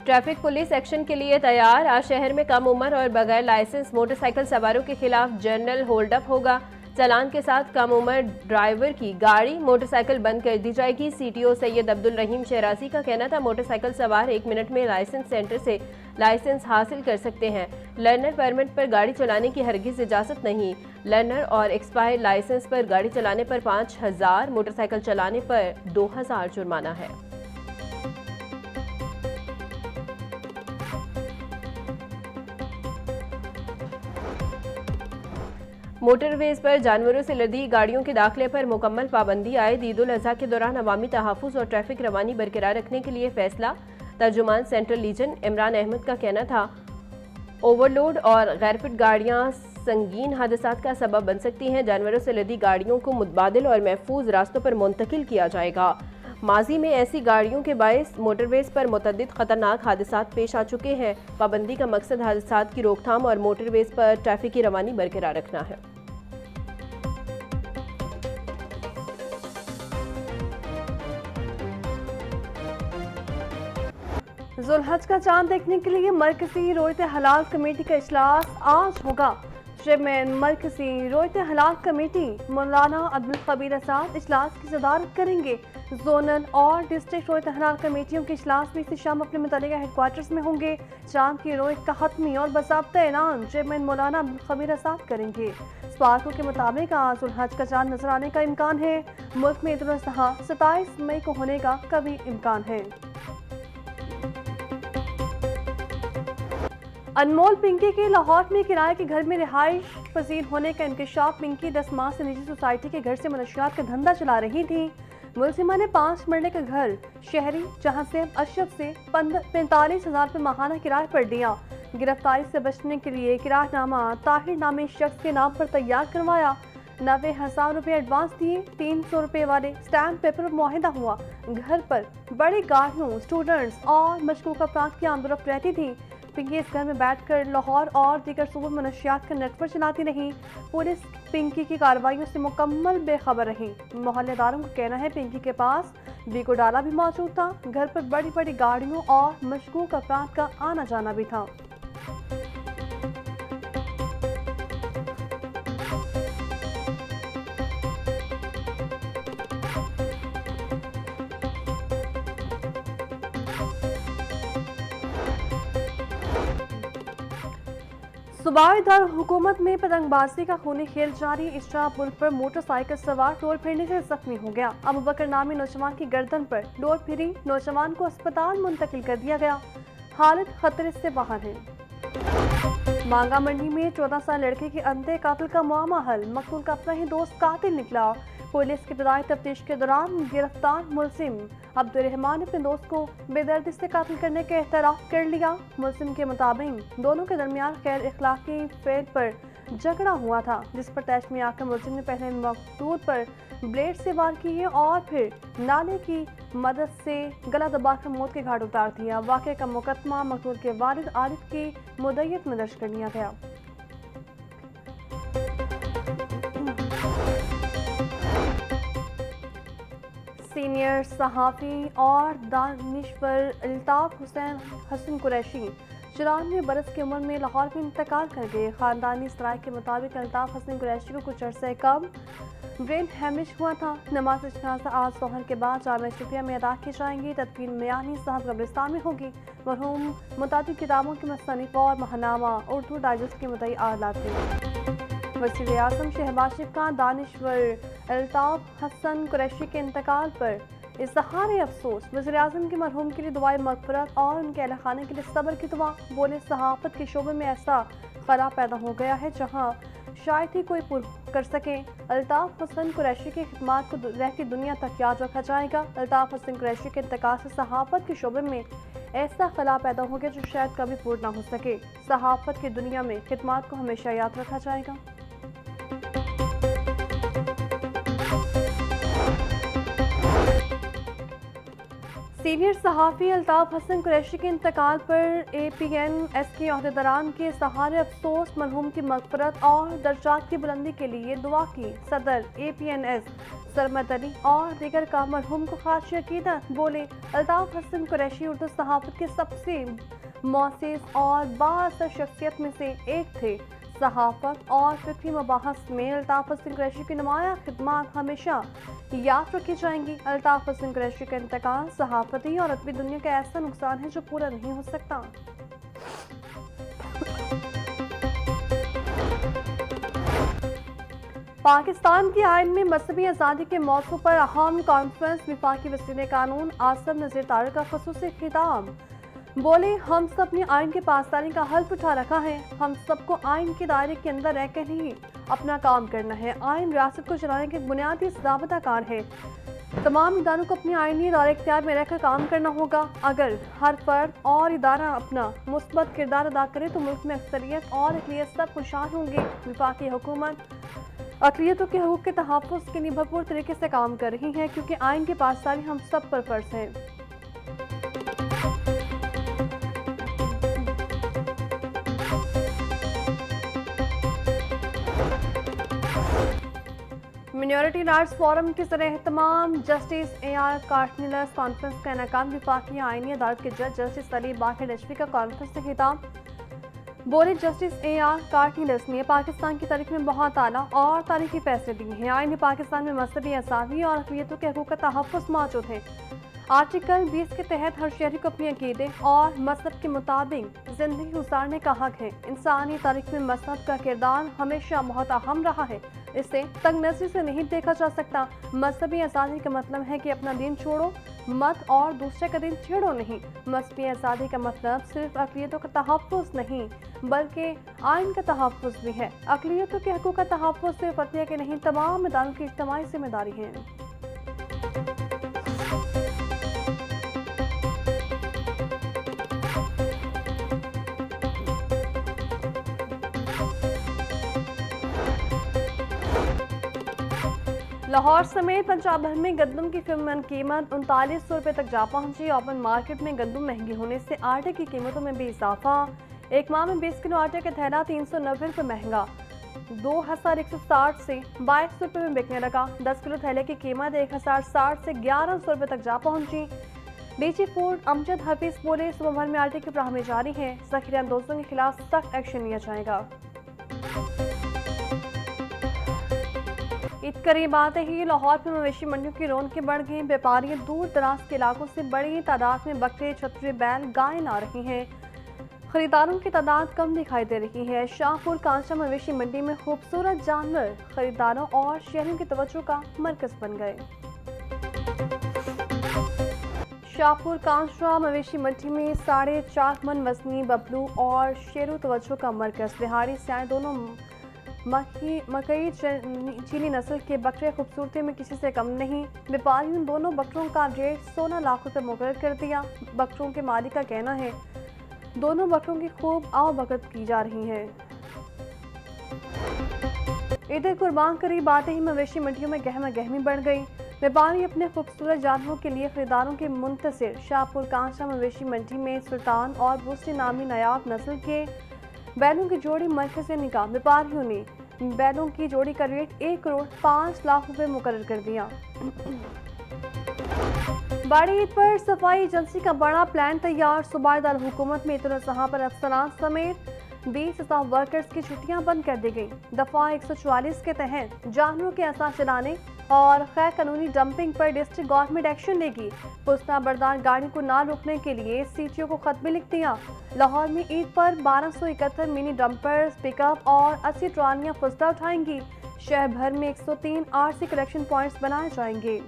Traffic police action के लिए तैयार। आज शहर में कम उम्र और बगैर लाइसेंस मोटरसाइकिल सवारों के खिलाफ जनरल होल्ड अप होगा। चालान के साथ कम उम्र ड्राइवर की गाड़ी मोटरसाइकिल बंद कर दी जाएगी। सीटीओ सैयद अब्दुल रहीम शहराजी का कहना था, मोटरसाइकिल सवार 1 मिनट में लाइसेंस सेंटर से लाइसेंस हासिल कर सकते हैं। लर्नर परमिट पर गाड़ी चलाने की हरगिज इजाजत नहीं। लर्नर और एक्सपायर्ड लाइसेंस पर गाड़ी चलाने पर 5,000, मोटरसाइकिल चलाने पर 2,000 जुर्माना है। मोटरवेज पर जानवरों से लदी गाड़ियों के दाखिले पर मुकम्मल पाबंदी आए। ईद उल अजहा के दौरान अवामी तहफ़्फ़ुज़ और ट्रैफिक रवानी बरकरार रखने के लिए फैसला। तर्जुमान सेंट्रल लीजन इमरान अहमद का कहना था, ओवरलोड और गैरफिट गाड़ियां संगीन हादसात का सबब बन सकती हैं। जानवरों से लदी गाड़ियों को मुतबादिल और महफूज रास्तों पर मुंतकिल किया जाएगा। माजी में ऐसी गाड़ियों के बायस मोटरवेज पर मुतअद्दिद खतरनाक हादसात पेश आ चुके हैं। पाबंदी का मकसद हादसात की रोकथाम और मोटरवेज पर ट्रैफिक की रवानी बरकरार रखना है। जुल्हज का चांद देखने के लिए मरकजी रोयत हलाल कमेटी का इजलास आज होगा। चेयरमैन मरकजी रोयत हलाल कमेटी मौलाना अब्दुल खबीर आजाद इजलास की सदारत करेंगे। जोनल और डिस्ट्रिक्ट रोयत हलाल कमेटियों के इजलास भी इसी शाम अपने मुतल्लिका हेडक्वार्टर्स में होंगे। चांद की रोयत का हतमी और बाज़ाब्ता ऐलान चेयरमैन मौलाना अब्दुल खबीर आजाद करेंगे। स्पार्को के मुताबिक आज जुल्हज का चांद नजर आने का इम्कान है। मुल्क में ईद उल अज़हा 27 मई को होने का कभी इम्कान है। अनमोल पिंकी के लाहौर में किराए के घर में रिहाइश पसीर होने का इंकशाफ। पिंकी 10 माह से निजी सोसाइटी के घर से मनशियात का धंधा चला रही थी। मुलजिमा ने 5 मरले का घर शहरी जहां से अशरफ से 45,000 रुपये माहाना किराए पर दिया। गिरफ्तारी से बचने के लिए किरायनामा ताहिर नामी शख्स के नाम पर तैयार करवाया। 90,000 रुपये एडवांस दिए। 300 रुपये वाले स्टैम्प पेपर मुआहिदा हुआ। घर पर बड़ी गाड़ियों, स्टूडेंट्स और मशकूक अफराद की आमदोरफ्त रहती थी। पिंकी इस घर में बैठकर लाहौर और दीगर सूबों में मनशियात का नेटवर्क चलाती रही। पुलिस पिंकी की कार्रवाइयों से मुकम्मल बेखबर रही। मोहल्लेदारों का कहना है, पिंकी के पास वीगो डाला भी मौजूद था। घर पर बड़ी बड़ी गाड़ियों और मशकूक अफराद का आना जाना भी था। सूबाई दार हुकूमत में पतंगबाजी का खूनी खेल जारी। इशरा पुल पर मोटरसाइकिल सवार डोर फिरने से जख्मी हो गया। अबू बकर नामी नौजवान की गर्दन पर डोर फिरी। नौजवान को अस्पताल मुंतकिल कर दिया गया। हालत खतरे से बाहर है। मांगा मंडी में 14 साल लड़के के अंधे कातिल का मामला हल। मकतूल का अपना ही दोस्त कातिल निकला। पुलिस की इब्तदाई तफ्तीश के दौरान गिरफ्तार मुलजिम अब्दुल रहमान ने अपने दोस्त को बेदर्दी से कातिल करने का एतराफ़ कर लिया। मुलजिम के मुताबिक दोनों के दरमियान गैर इखलाकी फेल पर झगड़ा हुआ था, जिस पर तैश में आकर मुलजिम ने पहले मकतूल पर ब्लेड से वार किए और फिर नाले की मदद से गला दबाकर मौत के घाट उतार दिया। वाक़े का मुकदमा मकतूल के वालिद आरिफ की मुद्दत में दर्ज कर लिया गया। सीनियर सहाफ़ी और दानिश्वर अल्ताफ हुसैन हसन कुरैशी 94 बरस की उम्र में लाहौर में इंतकाल कर गए। ख़ानदानी सराय के मुताबिक अल्ताफ हसन कुरैशी को कुछ अरसे कम ब्रेन हैमिश हुआ था। नमाज जनाज़ा आज जोहर के बाद जामिया शफिया में अदा की जाएंगी। तदफीन मियानी साहब कब्रिस्तान में होगी। मरहूम मुताबिक किताबों के मुसन्निफ़ और महानामा उर्दू डाइजेस्ट के मुद्दई आला थे। वज़ीर आज़म शहबाज शरीफ का दानिश्वर अल्ताफ हसन कुरैशी के इंतकाल पर इज़हार अफसोस। वज़ीर आज़म के मरहूम के लिए दुआए मग़फ़िरत और उनके अहल खाने के लिए सब्र की दुआ। बोले, सहाफ़त के शोबे में ऐसा खला पैदा हो गया है जहाँ शायद ही कोई पूरा कर सके। अल्ताफ हसन कुरैशी की खिदमत को रहती दुनिया तक याद रखा जाएगा। अल्ताफ हसन कुरैशी के इंतकाल से सहाफ़त के शोबे में ऐसा खला पैदा हो गया जो शायद कभी पूर्ण ना हो सके। सहाफ़त की दुनिया में खिदमत को हमेशा याद रखा जाएगा। सीनियर सहाफ़ी अल्ताफ़ हसन कुरैशी के इंतकाल पर APNS के अहदेदारान के सहारे अफसोस, मरहूम की मग़फ़िरत और दर्जात की बुलंदी के लिए दुआ की। सदर APNS सरमद अली और दीगर का मरहूम को खास अक़ीदत। बोले, अल्ताफ़ हसन कुरैशी उर्दू सहाफ़त के सबसे मौसूस और बाअसर शख्सियत में से एक थे। सहाफ़त और फ़िक्री मबाहस में अल्ताफ़ हसन कुरैशी की नुमाया खिदमत हमेशा याद रखी जाएंगी। अल्ताफ़ हसन कुरैशी का इंतकाल सहाफ़ती और अदबी दुनिया का ऐसा नुकसान है जो पूरा नहीं हो सकता। पाकिस्तान के आइन में मज़हबी आज़ादी के मौजू पर अहम कॉन्फ्रेंस। वफाकी वज़ीर कानून आसिम नज़ीर तारिक का ख़ुसूसी खिताब। बोले, हम सब ने आइन के पासदारी का हल्फ उठा रखा है। हम सबको आइन के दायरे के अंदर रहकर ही अपना काम करना है। आइन रियासत को चलाने के बुनियादी ज़ाब्ता-कार है। तमाम इदारों को अपनी आइनी दायरे इख्तियार में रहकर काम करना होगा। अगर हर फर्द और इदारा अपना मुस्बत किरदार अदा करे तो मुल्क में अक्सरियत और अक़लियत सब खुशहाल होंगे। वफाकी हुकूमत अक़लियतों के हकूक़ के तहफ़्फ़ुज़ के लिए भरपूर तरीके से काम कर रही है, क्योंकि आइन की पासदारी हम सब पर फ़र्ज़ है। मिनॉरिटी राइट्स फोरम के ज़रिए एहतमाम जस्टिस AR कार्टनिलस कॉन्फ्रेंस का इनेकाम। वफाकी आइनी अदालत के जज जस्टिस सलीम बाहिर नजवी का कॉन्फ्रेंस से खिताब। बोले, जस्टिस AR कार्टनिलस ने पाकिस्तान की तारीख में बहुत आला और तारीखी फैसले दिए हैं। आइन पाकिस्तान में मज़हबी आज़ादी और अक़लियतों के हकूक़ का तहफ़्फ़ुज़ मौजूद है। आर्टिकल 20 के तहत हर शहरी को अपने अक़ीदे और मज़हब के मुताबिक ज़िंदगी गुजारने का हक है। इंसानी तारीख में मज़हब का किरदार हमेशा बहुत अहम रहा है। इसे तंग नज़री से नहीं देखा जा सकता। मज़हबी आज़ादी का मतलब है कि अपना दीन छोड़ो मत और दूसरे का दीन छेड़ो नहीं। मज़हबी आज़ादी का मतलब सिर्फ अक़लियतों का तहफ़्फ़ुज़ नहीं बल्कि आइन का तहफ़्फ़ुज़ भी है। अक़लियतों के हकूक़ का तहफ़्फ़ुज़ सिर्फ अदलिया के नहीं, तमाम इदारों की इज्तिमाई ज़िम्मेदारी है। लाहौर समेत पंजाब भर में गंदम की फ़िलमन कीमत 3900 रुपये तक जा पहुंची। ओपन मार्केट में गंदम महंगी होने से आटे की कीमतों में भी इजाफा। एक माह में 20 किलो आटे का थैला 390 रुपये महंगा 2160 से 2200 रुपये में बिकने लगा। 10 किलो थैले की कीमत 1060 से 1100 रुपये तक जा पहुंची। डीजी फूड अमजद हफीज बोले, सुबह भर में आटे की फ्राहमी जारी है। ज़ख़ीरा अंदोज़ों के खिलाफ सख्त एक्शन लिया जाएगा। ईद करीब आते ही लाहौर में मवेशी मंडियों की रौनकें बढ़ गई। व्यापारी दूर दराज के इलाकों से बड़ी तादाद में बकरे, छतरी, बैल, गायें ला रही हैं। खरीदारों की तादाद कम दिखाई दे रही है। शाहपुर कांचा मवेशी मंडी में खूबसूरत जानवर खरीदारों और शहरियों की तवज्जो का मरकज बन गए। शाहपुर कांचा मवेशी मंडी में 4.5 मन वजनी बबलू और शेरू तवज्जो का मरकज। बिहारी स्याह दोनों मकई चीनी नस्ल के बकरे खूबसूरती में किसी से कम नहीं। व्यापारियों ने दोनों बकरों का रेट 16 लाख रुपए मुकर्रर कर दिया। बकरों के मालिक का कहना है दोनों बकरों की खूब आवभगत की जा रही है। ईद कुर्बान करीब आते ही मवेशी मंडियों में गहमा गहमी बढ़ गई। व्यापारी अपने खूबसूरत जानवरों के लिए खरीदारों के मुंतज़िर। शाहपुर कांचा मवेशी मंडी में सुल्तान और बूसी नामी नायाब नस्ल के बैलों की जोड़ी मरकज़ से निकाह। व्यापारियों ने बैलों की जोड़ी का रेट 1 करोड़ 5 लाख रुपए मुकर्रर कर दिया। बड़ी ईद पर सफाई एजेंसी का बड़ा प्लान तैयार। सूबादार हुकूमत में इतने जहां पर अफसरान समेत 20 स्टाफ वर्कर्स की छुट्टियां बंद कर दी गई। दफा 144 के तहत जानवरों के असास चलाने और गैर कानूनी डंपिंग पर डिस्ट्रिक्ट गवर्नमेंट एक्शन लेगी। पुस्ता बरदार गाड़ी को ना रोकने के लिए सीटीओ को खत भी लिख दिया। लाहौर में ईद पर 1271 मिनी डंपर्स, पिकअप और 80 ट्रालियां फुस्ता उठाएंगी। शहर भर में 103 आरसी कलेक्शन पॉइंट्स बनाए जाएंगे।